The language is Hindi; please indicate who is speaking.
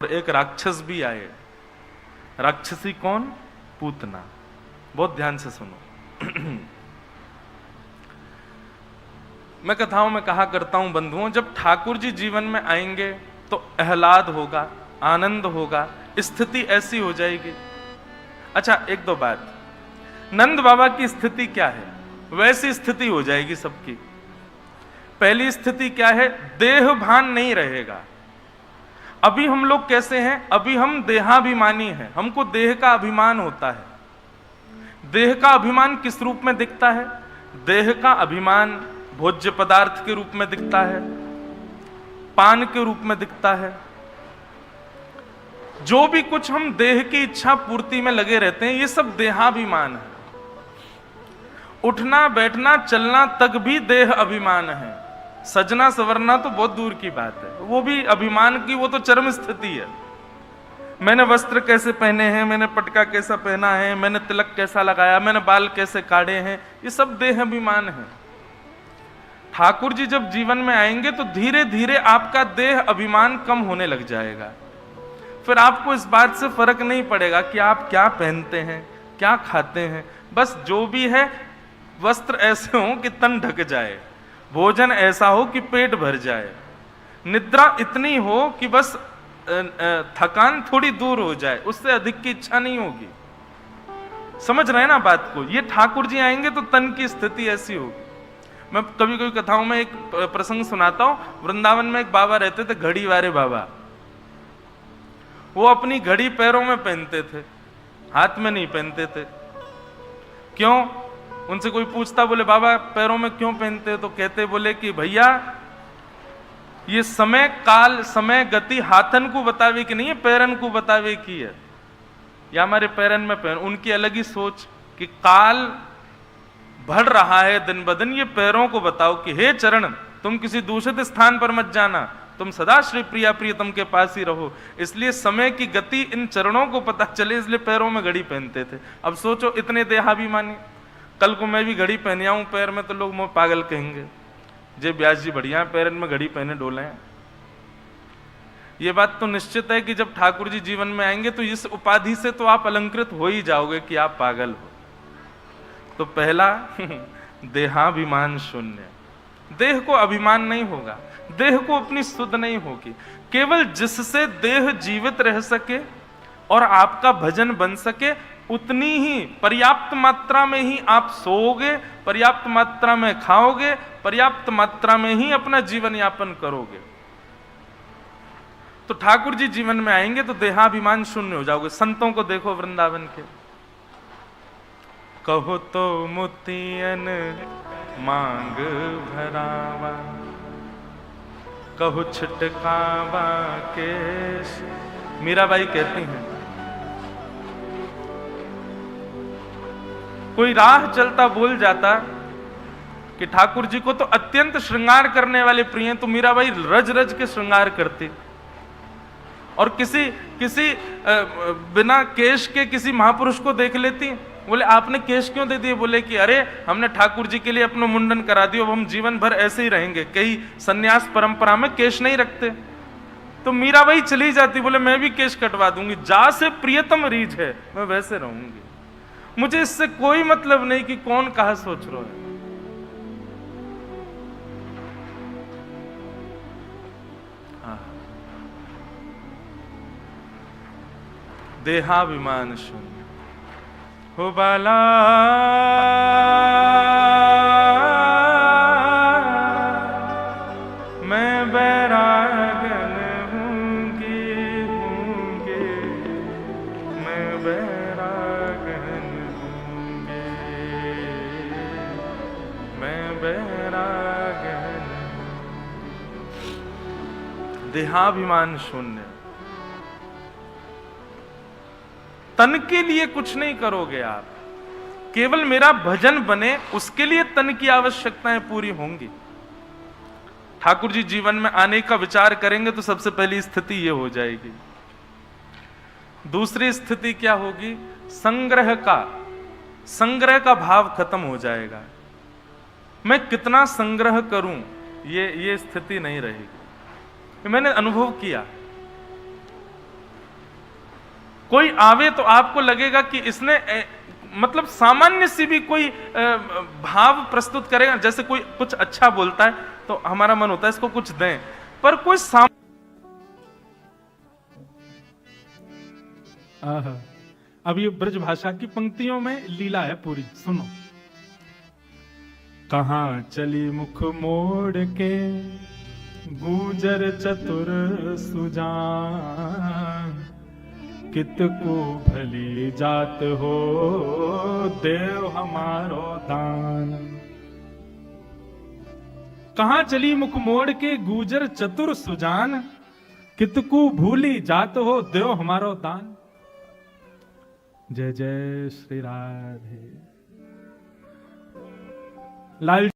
Speaker 1: एक राक्षस भी आए। राक्षसी कौन? पूतना। बहुत ध्यान से सुनो। मैं कथाओं में कहा करता हूं बंधुओं, जब ठाकुर जी जीवन में आएंगे तो आह्लाद होगा, आनंद होगा, स्थिति ऐसी हो जाएगी। अच्छा, एक दो बात, नंद बाबा की स्थिति क्या है, वैसी स्थिति हो जाएगी सबकी। पहली स्थिति क्या है? देह भान नहीं रहेगा। अभी हम लोग कैसे हैं? अभी हम देहाभिमानी हैं, हमको देह का अभिमान होता है। देह का अभिमान किस रूप में दिखता है? देह का अभिमान भोज्य पदार्थ के रूप में दिखता है, पान के रूप में दिखता है। जो भी कुछ हम देह की इच्छा पूर्ति में लगे रहते हैं, ये सब देहाभिमान है। उठना बैठना चलना तक भी देह अभिमान है। सजना सवरना तो बहुत दूर की बात है, वो भी अभिमान की, वो तो चरम स्थिति है। मैंने वस्त्र कैसे पहने हैं, मैंने पटका कैसा पहना है, मैंने तिलक कैसा लगाया, मैंने बाल कैसे काटे हैं, ये सब देह अभिमान है। ठाकुर जी जब जीवन में आएंगे तो धीरे धीरे आपका देह अभिमान कम होने लग जाएगा। फिर आपको इस बात से फर्क नहीं पड़ेगा कि आप क्या पहनते हैं, क्या खाते हैं। बस जो भी है, वस्त्र ऐसे हो कि तन ढक जाए, भोजन ऐसा हो कि पेट भर जाए, निद्रा इतनी हो कि बस थकान थोड़ी दूर हो जाए, उससे अधिक की इच्छा नहीं होगी। समझ रहे हैं ना बात को? ये ठाकुर जी आएंगे तो तन की स्थिति ऐसी होगी। मैं कभी कभी कथाओं में एक प्रसंग सुनाता हूं। वृंदावन में एक बाबा रहते थे, घड़ी वाले बाबा। वो अपनी घड़ी पैरों में पहनते थे, हाथ में नहीं पहनते थे। क्यों? उनसे कोई पूछता, बोले बाबा पैरों में क्यों पहनते हो? तो कहते बोले कि भैया ये समय काल समय गति हाथन को बतावे कि नहीं है, पैरन को बतावे की है, या हमारे पैरन में पहन। उनकी अलग ही सोच कि काल बढ़ रहा है दिन ब दिन, ये पैरों को बताओ कि हे चरण, तुम किसी दूषित स्थान पर मत जाना, तुम सदा श्री प्रिया प्रियतम के पास ही रहो। इसलिए समय की गति इन चरणों को पता चले, इसलिए पैरों में घड़ी पहनते थे। अब सोचो, इतने देहाभिमानी। कल को मैं भी घड़ी पहने आऊं पैर में तो लोग मुझे पागल कहेंगे, जे व्यास जी बढ़िया पैर में घड़ी पहने डोले हैं। ये बात तो निश्चित है कि जब ठाकुर जी जीवन में आएंगे तो इस उपाधि से तो आप अलंकृत हो ही जाओगे कि आप पागल हो। तो पहला देहाभिमान शून्य। देह को अभिमान नहीं होगा, देह को अपनी सुध नहीं होगी। केवल जिससे देह जीवित रह सके और आपका भजन बन सके, उतनी ही पर्याप्त मात्रा में ही आप सोओगे, पर्याप्त मात्रा में खाओगे, पर्याप्त मात्रा में ही अपना जीवन यापन करोगे। तो ठाकुर जी जीवन में आएंगे तो देहाभिमान शून्य हो जाओगे। संतों को देखो वृंदावन के, कहो तो मुतियन मांग भरावा, कहो छिटकावा केश। मीराबाई कहती हैं, कोई राह चलता बोल जाता कि ठाकुर जी को तो अत्यंत श्रृंगार करने वाले प्रिय हैं, तो मीराबाई रज रज के श्रृंगार करती। और किसी बिना केश के किसी महापुरुष को देख लेती, बोले आपने केश क्यों दे दिए? बोले कि अरे हमने ठाकुर जी के लिए अपना मुंडन करा दिया, अब हम जीवन भर ऐसे ही रहेंगे। कई सन्यास परंपरा में केश नहीं रखते। तो मीराबाई चली जाती, बोले मैं भी केश कटवा दूंगी, जा से प्रियतम रीझ है, मैं वैसे रहूंगी, मुझे इससे कोई मतलब नहीं कि कौन कहा सोच रहा है। देहाभिमान शून्य हो बाला, मैं बैरागन हूंगी, मैं बैरागन हूंगी, मैं बैरागन। देहाभिमान शून्य। तन के लिए कुछ नहीं करोगे आप, केवल मेरा भजन बने उसके लिए तन की आवश्यकताएं पूरी होंगी। ठाकुर जी जीवन में आने का विचार करेंगे तो सबसे पहली स्थिति यह हो जाएगी। दूसरी स्थिति क्या होगी? संग्रह का भाव खत्म हो जाएगा। मैं कितना संग्रह करूं, ये स्थिति नहीं रहेगी। मैंने अनुभव किया, कोई आवे तो आपको लगेगा कि इसने मतलब सामान्य सी भी कोई भाव प्रस्तुत करेगा, जैसे कोई कुछ अच्छा बोलता है तो हमारा मन होता है इसको कुछ दें, पर कोई अब ये ब्रज भाषा की पंक्तियों में लीला है पूरी, सुनो। कहां चली मुख मोड़ के गुजर चतुर सुजान, कितको भली जात हो देव हमारो दान। कहां चली मुख मोड़ के गुजर चतुर सुजान, कितको भूली जात हो देव हमारो दान। जय जय श्री राधे लाल।